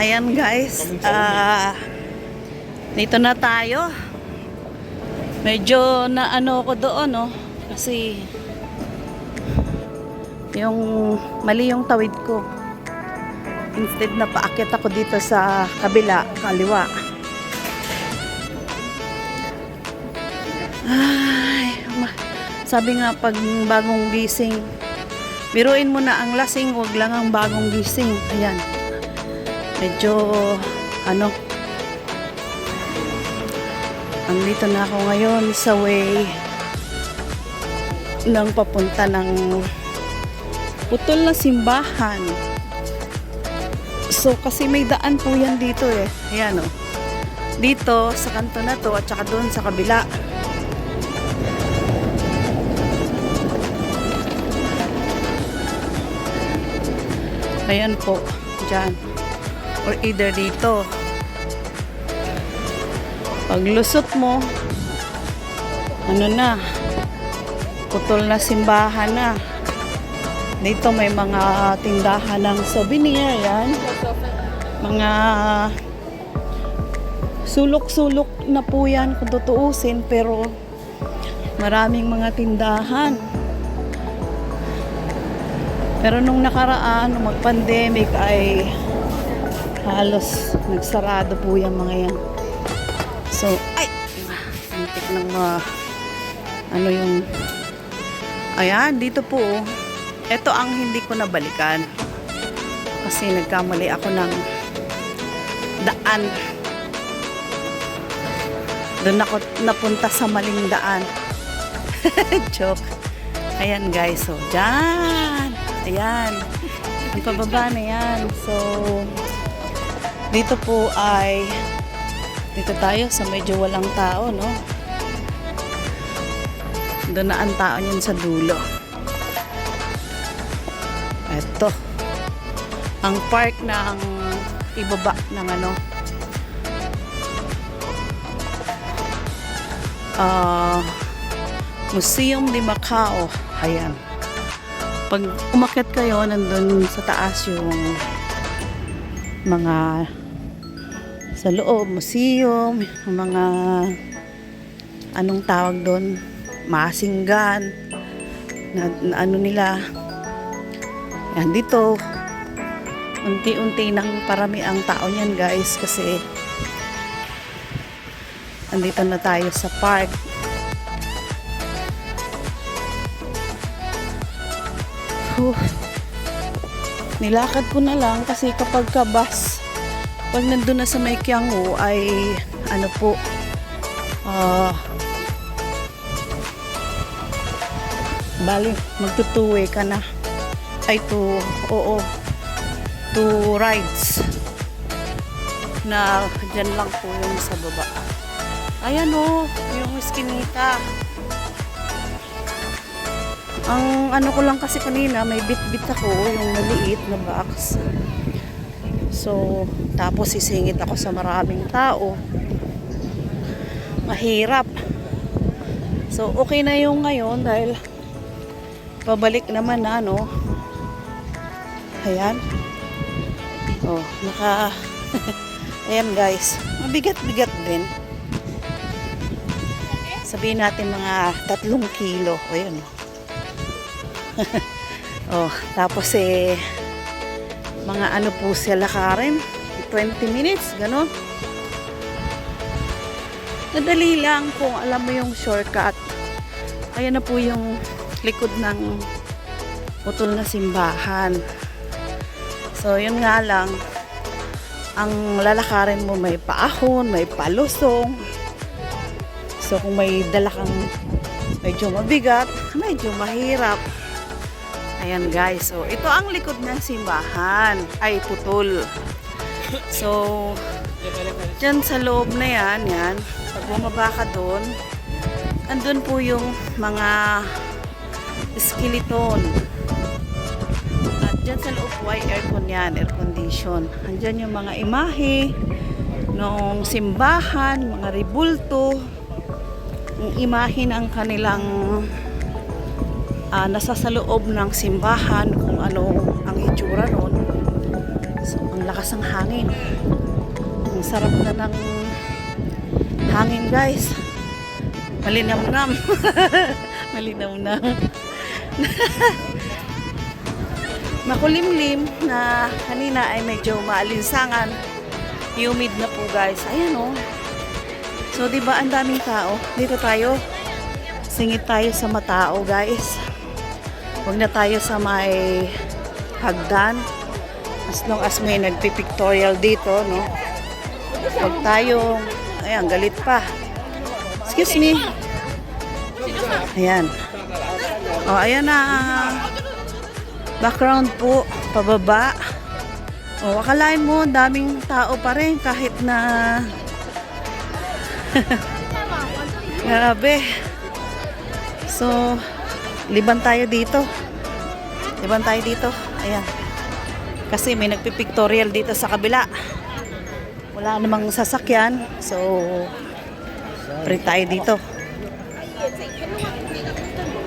Ayan guys, dito na tayo. Medyo na ano ko doon, no? Kasi yung mali yung tawid ko. Instead na paakyat ako dito sa kabila, kaliwa. Ay, sabi nga pag bagong gising, biruin mo na ang lasing, wag lang ang bagong gising. Ayan. Medyo ano, andito na ako ngayon sa way ng papunta ng putol na simbahan. So kasi may daan po yan dito eh. Ayan o. Dito sa kanto na to at saka doon sa kabila. Ayan po. Dyan. Or either dito. Pag lusot mo, ano na, putol na simbahan na. Dito may mga tindahan ng souvenir, yan. Mga sulok-sulok na po yan kung tutuusin, pero maraming mga tindahan. Pero nung nakaraan, nung mag-pandemic ay halos nagsarado po yung mga yan. So, ay! Muntik ng ano yung ayan, dito po. Ito ang hindi ko nabalikan. Kasi nagkamali ako ng daan. Doon ako napunta sa maling daan. Joke. Ayan guys, so dyan. Ayan. Ang pababa na yan. So, dito po ay dito tayo sa medyo walang tao, no? Doon na ang tao niyan sa dulo. Ito. Ang park ng ibaba ng ano. Museum de Macao. Ayan. Pag umakyat kayo, nandun sa taas yung mga sa loob, museum, mga anong tawag doon, masinggan na ano nila. Yan dito, unti-unti nang parami ang tao niyan guys, kasi andito na tayo sa park. Nilakad ko na lang kasi kapag ka-bus, pag nandun na sa may Qiangu ay ano po, bali magtutuwi ka na ay two rides na dyan lang po yung sa baba. Ayan o, yung Eskinita. Ang ano ko lang kasi kanina, may bit-bit ako, yung maliit na box. So, tapos sisingit ako sa maraming tao. Mahirap. So, okay na yung ngayon dahil pabalik naman na, no? Ayan. Oh, ayan guys. Mabigat-bigat din. Sabihin natin mga 3 kilo. Ayan. Oh, tapos mga ano po sila lakarin, 20 minutes, gano'n. Nadali lang kung alam mo yung shortcut. Ayan na po yung likod ng putol na simbahan. So, yun nga lang, ang lalakarin mo may paahon, may palusong. So, kung may dala kang medyo mabigat, medyo mahirap. Ayan guys, so ito ang likod ng simbahan, ay putol. So, dyan sa loob na yan, pag bumaba ka doon, andun po yung mga skeleton. At dyan sa loob po ay aircon yan, air condition. Andyan yung mga imahe ng simbahan, mga ribulto, yung imahe ng kanilang nasa sa loob ng simbahan, kung ano ang itsura nun. So, ang lakas ng hangin. Ang sarap na ng hangin, guys. Malinamnam. Malinamnam. Makulimlim na kanina ay medyo maalinsangan. Humid na po, guys. Ayan, oh. So, di ba ang daming tao? Dito tayo. Singit tayo sa matao, guys. Huwag na tayo sa may hagdan. As long as may nagpipictorial dito, no? Huwag tayo, ayan, galit pa. Excuse me. Ayan. O, ayan na. Background po, pababa. O, akalain mo, daming tao pa rin kahit na grabe. So, liban tayo dito. Liban tayo dito. Ayan. Kasi may nagpipictorial dito sa kabila. Wala namang sasakyan. So, free tayo dito.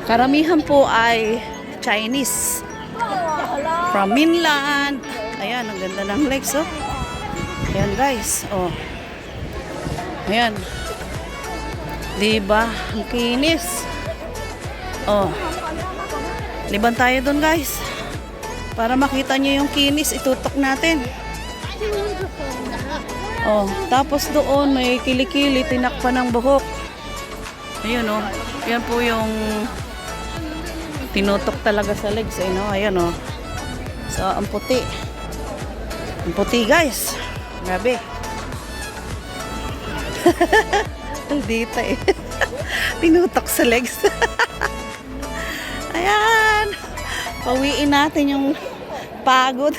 Karamihan po ay Chinese. From mainland. Ayan, ang ganda ng lakes, oh. Ayan, guys. Oh. Ayan. Diba? Ang kinis. Oh. Liban tayo dun, guys. Para makita nyo yung kinis, itutok natin. Oh, tapos doon may kilikili, tinakpan ng buhok. Ayun, oh. Yan po yung tinutok talaga sa legs, eh, no? Ayan, oh. So, ang puti. Ang puti, guys. Grabe. Dito, eh. Tinutok sa legs. Ayan. Pawiin natin yung pagod.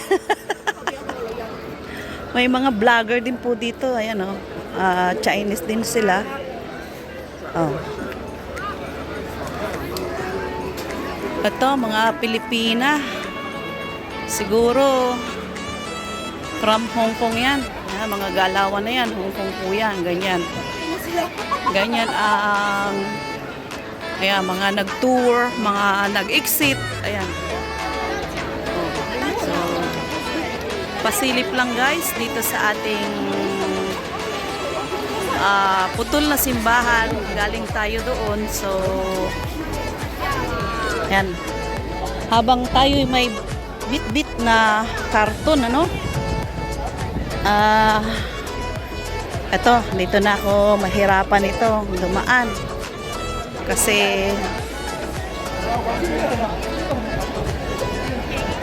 May mga vlogger din po dito. Ayan, oh. Chinese din sila. Oh. Ito, mga Pilipina. Siguro from Hong Kong yan. Mga galawan na yan. Hong Kong po yan. Ganyan. Ganyan ang ayan, mga nag-tour, mga nag-exit. Ayan. So, pasilip lang, guys, dito sa ating putol na simbahan. Galing tayo doon. So, ayan. Habang tayo may bit-bit na karton, ano? Eto, dito na ako mahirapan ito dumaan. Kasi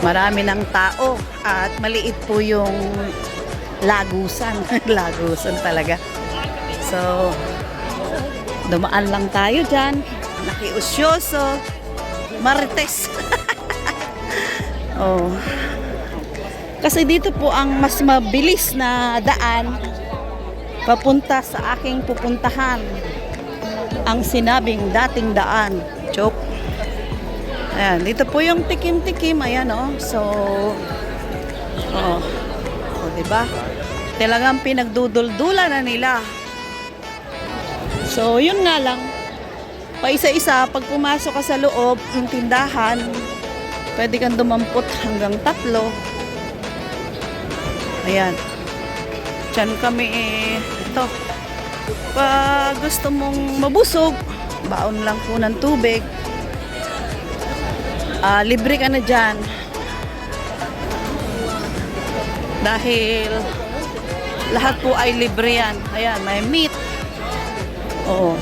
marami ng tao at maliit po yung lagusan. Lagusan talaga. So, dumaan lang tayo dyan. Nakiusyoso. Marites. Oh. Kasi dito po ang mas mabilis na daan papunta sa aking pupuntahan. Ang sinabing dating daan. Joke. Ayan, dito po yung tikim-tikim. Ayan, oh. So, oh. Oh, diba? Talagang pinagduduldulan na nila. So, yun nga lang. Paisa-isa, pag pumasok ka sa loob ng tindahan, pwede kang dumampot hanggang 3. Ayan. Diyan kami, ito. Pag gusto mong mabusog, baon lang po ng tubig. Libre ka na dyan. Dahil lahat po ay libre yan. Ayan, may meat. Oo.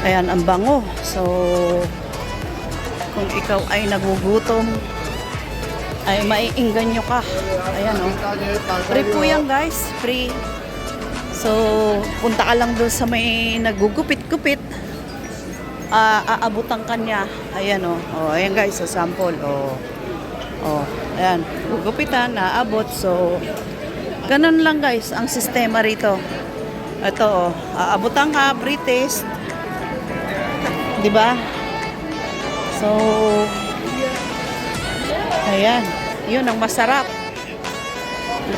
Ayan, ang bango. So, kung ikaw ay nagugutom, ay maiingganyo ka. Ayan, oh. Free po yan, guys. Free. So, punta ka lang doon sa may nagugupit-gupit. Aabutan ka niya. Ayan, oh. Oh, ayan, guys. So, sample. Oh. Oh, ayan. Gugupitan, naabot. So, ganun lang, guys, ang sistema rito. Ito, oh. Aabutan ka, free taste. Diba? So, ayan. Yun ang masarap.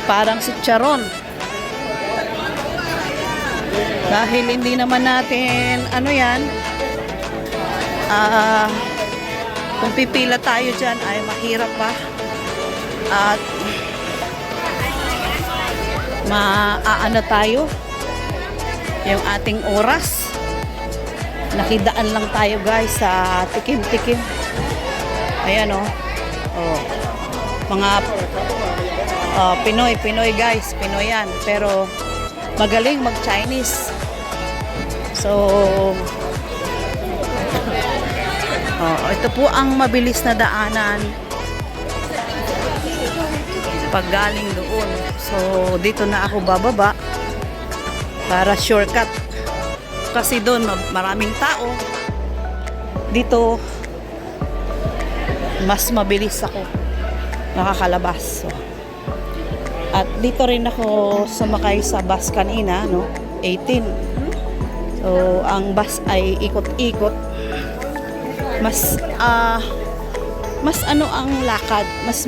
Parang chicharon. Dahil hindi naman natin, ano yan, Ah, kung pipila tayo dyan ay mahirap pa. At maaano tayo yung ating oras. Nakidaan lang tayo guys sa tikim-tikim. Ayan oh. Oh. Mga Pinoy guys, Pinoy yan. Pero magaling mag-Chinese. So ito po ang mabilis na daanan pag galing doon. So dito na ako bababa para shortcut. Kasi doon maraming tao. Dito mas mabilis ako nakakalabas. So, at dito rin ako sumakay sa bus kanina, no? 18. So ang bus ay ikot-ikot. Mas ano ang lakad, mas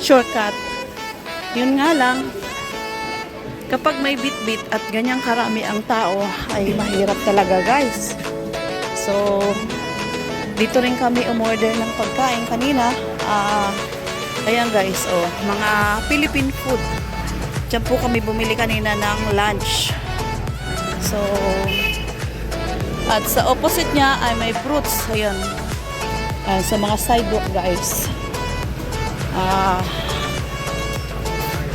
shortcut. Yun nga lang, kapag may bit-bit at ganyang karami ang tao, ay mahirap talaga guys. So, dito rin kami umorder ng pagkain kanina. Ayan guys, mga Philippine food. Diyan po kami bumili kanina ng lunch. So, at sa opposite niya ay may fruits. Ayan. Sa mga sidewalk guys.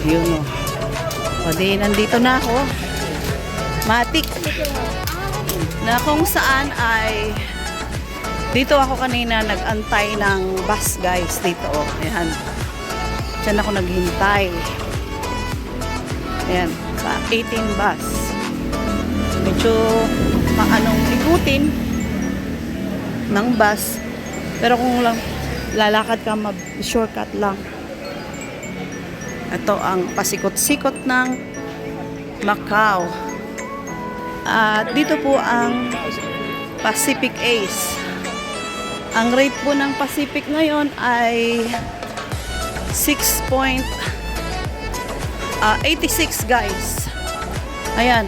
Yun o. O di, nandito na ako. Matik. Na kung saan ay dito ako kanina nag-antay ng bus guys. Dito o. Ayan. Diyan ako naghintay. Ayan. Sa 18 bus. Medyo maanong ikutin ng bus, pero kung lang lalakad ka, shortcut lang. Ito ang pasikot-sikot ng Macau. At dito po ang Pacific Ace. Ang rate po ng Pacific ngayon ay 6.86 guys. Ayan.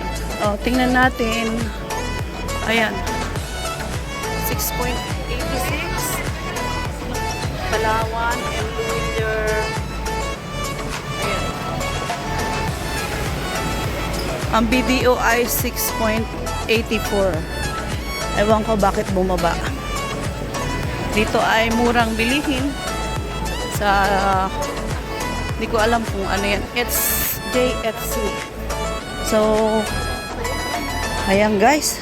Tingnan natin. Ayan. 6.86. Palawan and Lumiere. Ayan. Ang BDO ay 6.84. Ewan ko bakit bumaba. Dito ay murang bilihin. Hindi ko alam kung ano yan. It's JFC. So, ayan guys.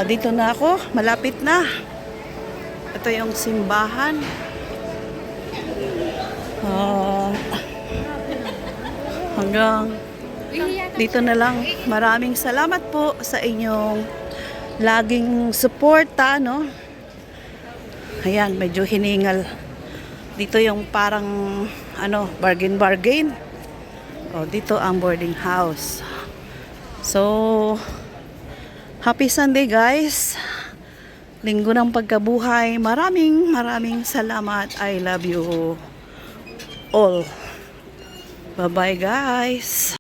Dito na ako. Malapit na. Ito yung simbahan. Hanggang dito na lang. Maraming salamat po sa inyong laging suporta, no? Ayan, medyo hiningal. Dito yung parang bargain. Dito ang boarding house. So, happy Sunday guys. Linggo ng pagkabuhay. Maraming salamat. I love you all. Bye-bye guys.